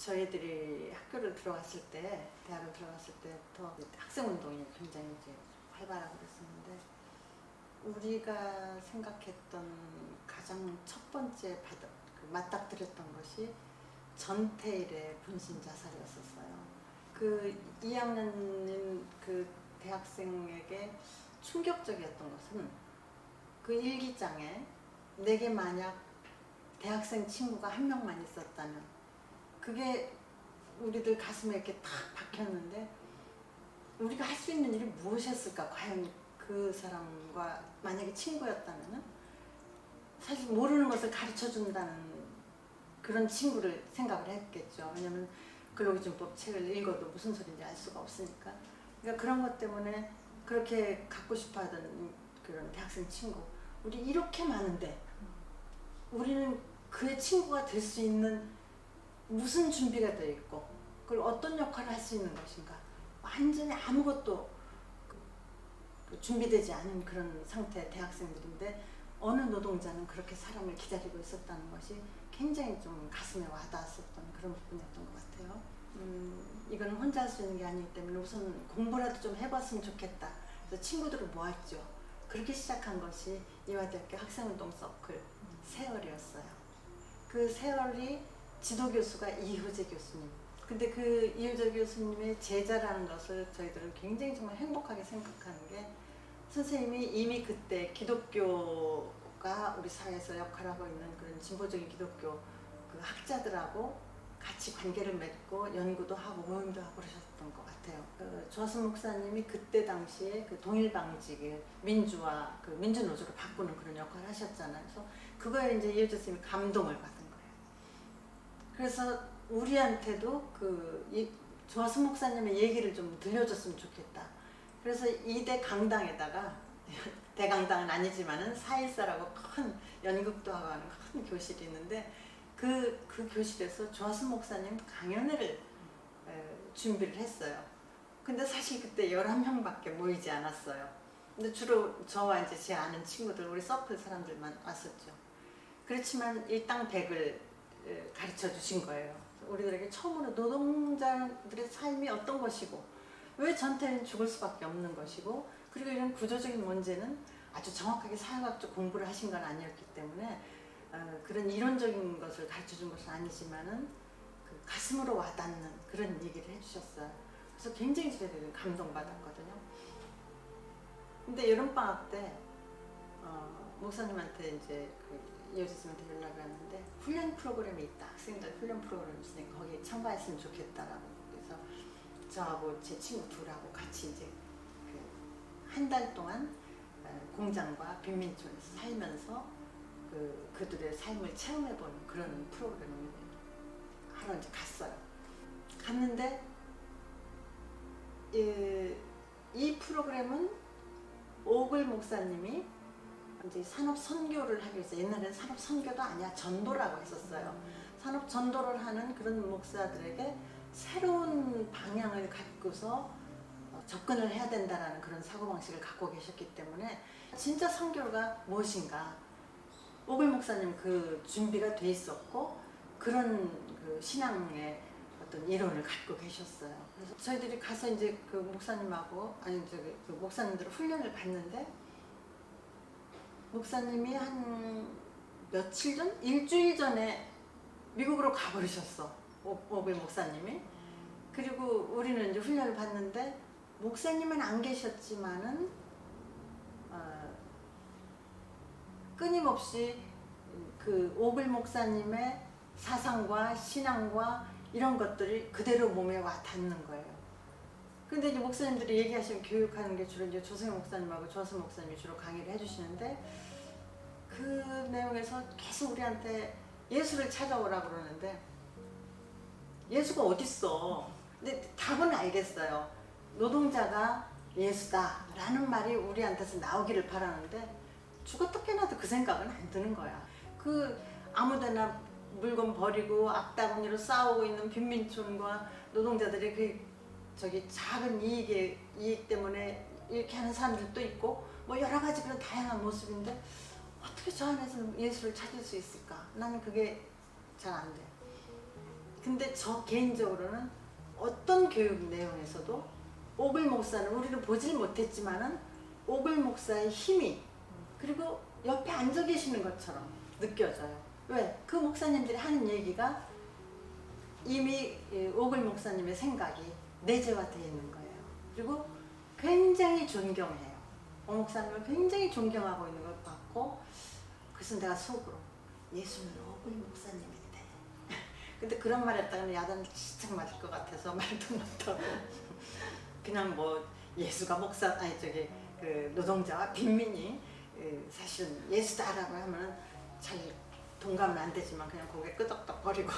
저희들이 학교를 들어갔을 때, 대학을 들어갔을 때부터 학생운동이 굉장히 이제 활발하고 그랬었는데, 우리가 생각했던 가장 첫 번째 맞닥뜨렸던 것이 전태일의 분신 자살이었었어요. 그 2학년인 그 대학생에게 충격적이었던 것은 그 일기장에 내게 만약 대학생 친구가 한 명만 있었다면, 그게 우리들 가슴에 이렇게 탁 박혔는데, 우리가 할 수 있는 일이 무엇이었을까? 과연 그 사람과 만약에 친구였다면 사실 모르는 것을 가르쳐 준다는 그런 친구를 생각을 했겠죠. 왜냐면 근로기준법 책을 읽어도 무슨 소리인지 알 수가 없으니까. 그러니까 그런 것 때문에 그렇게 갖고 싶어 하던 그런 대학생 친구, 우리 이렇게 많은데 우리는 그의 친구가 될 수 있는 무슨 준비가 되어 있고, 그걸 어떤 역할을 할 수 있는 것인가, 완전히 아무것도 준비되지 않은 그런 상태의 대학생들인데, 어느 노동자는 그렇게 사람을 기다리고 있었다는 것이 굉장히 좀 가슴에 와닿았었던 그런 부분이었던 것 같아요. 이건 혼자 할 수 있는 게 아니기 때문에 우선 공부라도 좀 해봤으면 좋겠다. 그래서 친구들을 모았죠. 그렇게 시작한 것이 이화대학교 학생운동 서클 세월이었어요. 그 세월이 지도교수가 이효재 교수님. 근데 그 이효재 교수님의 제자라는 것을 저희들은 굉장히 정말 행복하게 생각하는 게, 선생님이 이미 그때 기독교가 우리 사회에서 역할하고 있는 그런 진보적인 기독교 그 학자들하고 같이 관계를 맺고 연구도 하고 모임도 하고 그러셨던 것 같아요. 그 조화순 목사님이 그때 당시에 그 동일방직을 민주화, 그 민주노조로 바꾸는 그런 역할을 하셨잖아요. 그래서 그거에 이제 이효재 선생님이 감동을 받은 거예요. 그래서 우리한테도 조화순 목사님의 얘기를 좀 들려줬으면 좋겠다. 그래서 이대 강당에다가, 대강당은 아니지만은 414라고 큰 연극도 하고 하는 큰 교실이 있는데, 그 교실에서 조화순 목사님 강연회를 준비를 했어요. 근데 사실 그때 11명밖에 모이지 않았어요. 근데 주로 저와 이제 제 아는 친구들, 우리 서클 사람들만 왔었죠. 그렇지만 일당백을 가르쳐 주신 거예요. 우리들에게 처음으로 노동자들의 삶이 어떤 것이고, 왜 전태일은 죽을 수밖에 없는 것이고, 그리고 이런 구조적인 문제는 아주 정확하게 사회학적 공부를 하신 건 아니었기 때문에 그런 이론적인 것을 가르쳐 준 것은 아니지만은 그 가슴으로 와닿는 그런 얘기를 해주셨어요. 그래서 굉장히 저희들이 감동받았거든요. 근데 여름방학 때 목사님한테 이제 이효재 선생님한테 연락을 왔는데, 훈련 프로그램이 있다. 학생들 훈련 프로그램이 있으니까 거기에 참가했으면 좋겠다라고. 그래서 저하고 제 친구 둘하고 같이 이제 한 달 동안 공장과 빈민촌에서 살면서 그들의 삶을 체험해보는 그런 프로그램을 하러 이제 갔어요. 갔는데 이 프로그램은 오글 목사님이 이제 산업 선교를 하기 위해서, 옛날에는 산업 선교도 아니야 전도라고 했었어요. 산업 전도를 하는 그런 목사들에게 새로운 방향을 갖고서 접근을 해야 된다라는 그런 사고방식을 갖고 계셨기 때문에, 진짜 선교가 무엇인가, 오글 목사님 그 준비가 돼 있었고, 그런 그 신앙의 어떤 이론을 갖고 계셨어요. 그래서 저희들이 가서 이제 그 목사님하고, 그 목사님들 훈련을 받는데, 목사님이 한 며칠 전? 일주일 전에 미국으로 가버리셨어. 오글 목사님이. 그리고 우리는 이제 훈련을 받는데, 목사님은 안 계셨지만은 끊임없이 그 오글 목사님의 사상과 신앙과 이런 것들이 그대로 몸에 와 닿는 거예요. 근데 이제 목사님들이 얘기하시면 교육하는 게 주로 이제 조승현 목사님하고 조화순 목사님이 주로 강의를 해주시는데, 그 내용에서 계속 우리한테 예수를 찾아오라고 그러는데, 예수가 어딨어? 근데 답은 알겠어요. 노동자가 예수다 라는 말이 우리한테서 나오기를 바라는데, 죽었다 깨나도 그 생각은 안 드는 거야. 아무데나 물건 버리고 악다구니로 싸우고 있는 빈민촌과 노동자들이 작은 이익 때문에 이렇게 하는 사람들도 있고, 뭐 여러 가지 그런 다양한 모습인데, 어떻게 저 안에서 예수를 찾을 수 있을까? 나는 그게 잘 안 돼. 근데 저 개인적으로는 어떤 교육 내용에서도 오글 목사는 우리는 보질 못했지만은 오글 목사의 힘이 그리고 옆에 앉아 계시는 것처럼 느껴져요. 왜? 그 목사님들이 하는 얘기가 이미 오글 목사님의 생각이 내재화되어 있는 거예요. 그리고 굉장히 존경해요. 오 목사님을 굉장히 존경하고 있는 것 같고, 그래서 내가 속으로 예수는 오글 목사님인데 근데 그런 말 했다가는 야단 진짜 맞을 것 같아서 말도 못하고 그냥 뭐 예수가 목사 아니 저기 그 노동자와 빈민이 사실은 예수다라고 하면은 잘 동감은 안 되지만 그냥 고개 끄덕덕 거리고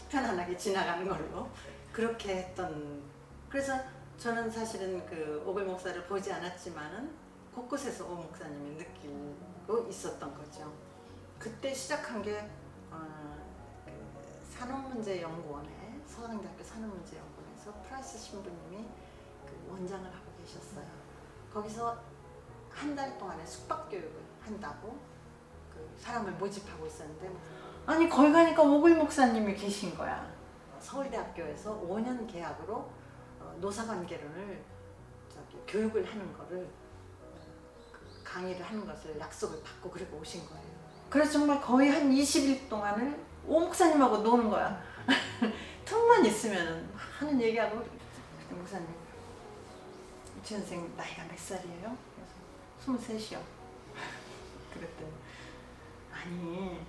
편안하게 지나가는 걸로 그렇게 했던. 그래서 저는 사실은 그 오글 목사를 보지 않았지만은 곳곳에서 오 목사님이 느끼고 있었던 거죠. 그때 시작한 게 그 산업문제연구원에 서강대학교 산업문제연구원에서 프라이스 신부님이 그 원장을 하고 계셨어요. 거기서 한 달 동안의 숙박교육을 한다고 그 사람을 모집하고 있었는데, 아니 거기 가니까 오글 목사님이 계신 거야. 서울대학교에서 5년 계약으로 노사관계론을 교육을 하는 거를 그 강의를 하는 것을 약속을 받고 그리고 오신 거예요. 그래서 정말 거의 한 20일 동안을 오 목사님하고 노는 거야. 틈만 있으면 하는 얘기하고. 목사님, 지 선생님 나이가 몇 살이에요? 그래서 23이요. 그랬더니 아니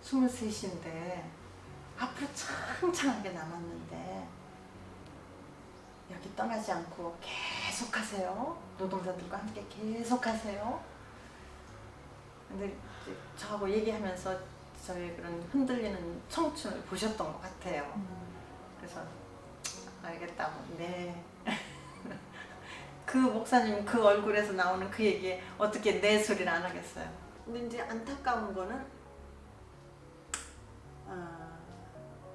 23인데 앞으로 창창하게 남았는데 여기 떠나지 않고 계속 하세요. 노동자들과 함께 계속 하세요. 근데 저하고 얘기하면서 저의 그런 흔들리는 청춘을 보셨던 것 같아요. 그래서 알겠다. 네. 그 목사님 그 얼굴에서 나오는 그 얘기에 어떻게 내 소리를 안 하겠어요. 근데 이제 안타까운 거는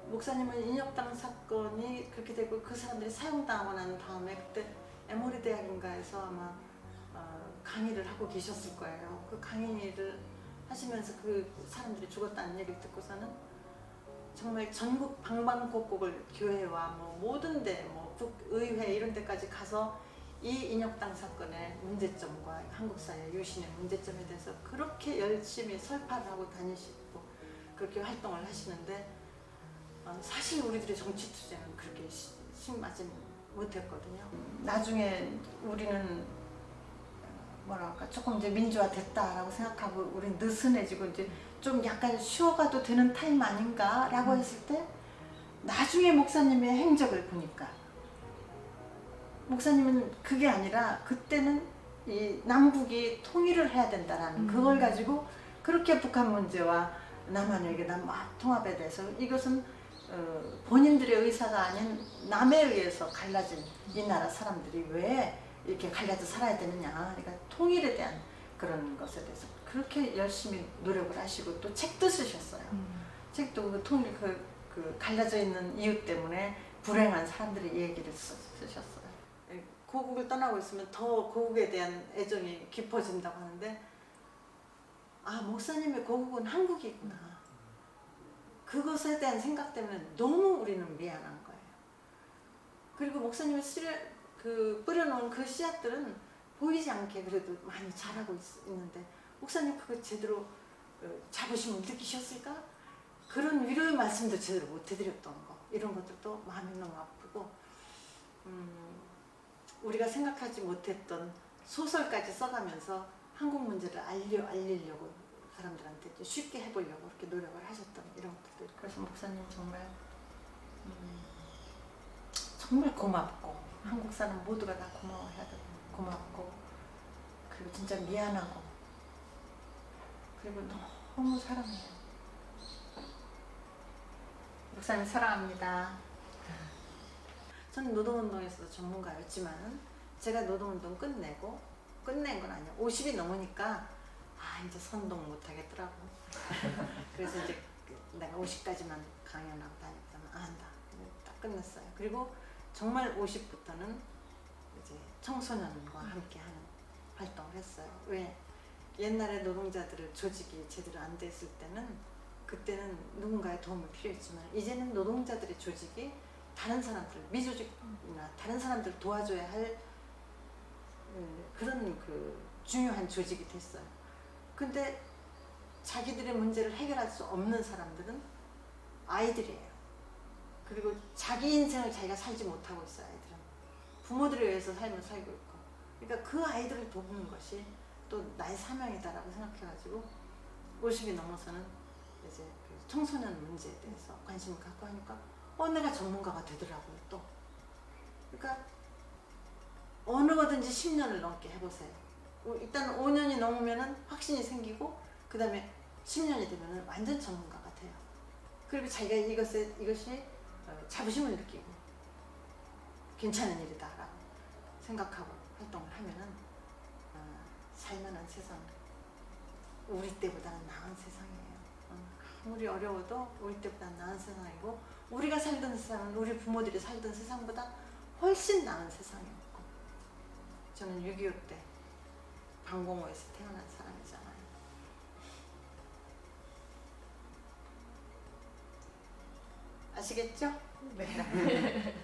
목사님은 인혁당 사건이 그렇게 되고 그 사람들이 사형당하고 난 다음에 그때 에모리 대학인가에서 아마 강의를 하고 계셨을 거예요. 그 강의를 하시면서 그 사람들이 죽었다는 얘기를 듣고서는 정말 전국 방방곡곡을 교회와 뭐 모든 데, 뭐 국의회 이런 데까지 가서 이 인혁당 사건의 문제점과 한국 사회 유신의 문제점에 대해서 그렇게 열심히 설파를 하고 다니시고 그렇게 활동을 하시는데, 사실 우리들의 정치 투쟁은 그렇게 심하지 못했거든요. 나중에 우리는 뭐랄까 조금 이제 민주화 됐다라고 생각하고 우리 느슨해지고 이제 좀 약간 쉬어가도 되는 타임 아닌가라고 했을 때 나중에 목사님의 행적을 보니까 목사님은 그게 아니라 그때는 이 남북이 통일을 해야 된다라는 그걸 가지고 그렇게 북한 문제와 남한의 통합에 대해서 이것은 본인들의 의사가 아닌 남에 의해서 갈라진 이 나라 사람들이 왜 이렇게 갈라져 살아야 되느냐, 그러니까 통일에 대한 그런 것에 대해서 그렇게 열심히 노력을 하시고 또 책도 쓰셨어요. 책도 그 통일 그 갈라져 있는 이유 때문에 불행한 사람들의 얘기를 쓰셨어요. 고국을 떠나고 있으면 더 고국에 대한 애정이 깊어진다고 하는데, 아 목사님의 고국은 한국이구나. 그것에 대한 생각 때문에 너무 우리는 미안한 거예요. 그리고 목사님이 뿌려놓은 그 씨앗들은 보이지 않게 그래도 많이 자라고 있는데 목사님 그거 제대로 자부심을 느끼셨을까? 그런 위로의 말씀도 제대로 못 해드렸던 거, 이런 것들도 마음이 너무 아프고, 우리가 생각하지 못했던 소설까지 써가면서 한국 문제를 알리려고 사람들한테 쉽게 해보려고 그렇게 노력을 하셨던 이런 것들도 있고. 그래서 목사님 정말 정말 고맙고 한국 사람 모두가 다 고마워해야 되고 고맙고, 그리고 진짜 미안하고, 그리고 너무 사랑해요. 목사님 사랑합니다. 저는 노동운동에서도 전문가였지만 제가 노동운동 끝낸 건 아니에요. 50이 넘으니까 이제 선동 못 하겠더라고. 그래서 이제 내가 50까지만 강연하고 다녔다면 안 한다. 딱 끝냈어요. 그리고 정말 50부터는 이제 청소년과 함께 하는 활동을 했어요. 왜? 옛날에 노동자들을 조직이 제대로 안 됐을 때는 그때는 누군가의 도움이 필요했지만 이제는 노동자들의 조직이 다른 사람들, 미조직이나 다른 사람들 도와줘야 할 그런 그 중요한 조직이 됐어요. 근데 자기들의 문제를 해결할 수 없는 사람들은 아이들이에요. 그리고 자기 인생을 자기가 살지 못하고 있어요. 아이들은 부모들에 의해서 삶을 살고 있고, 그러니까 그 아이들을 돕는 것이 또 나의 사명이다라고 생각해가지고 50이 넘어서는 이제 그 청소년 문제에 대해서 관심을 갖고 하니까 내가 전문가가 되더라고요. 또 그러니까 어느 거든지 10년을 넘게 해보세요. 일단 5년이 넘으면은 확신이 생기고 그 다음에 10년이 되면은 완전 전문가가 돼요. 그리고 자기가 이것이 자부심을 느끼고 괜찮은 일이다라고 생각하고 활동을 하면은 살만한 세상, 우리 때보다는 나은 세상이에요. 아무리 어려워도 우리 때보다는 나은 세상이고, 우리가 살던 세상은 우리 부모들이 살던 세상보다 훨씬 나은 세상이었고, 저는 6.25 때 방공호에서 태어난 사람이잖아요. 아시겠죠? 네.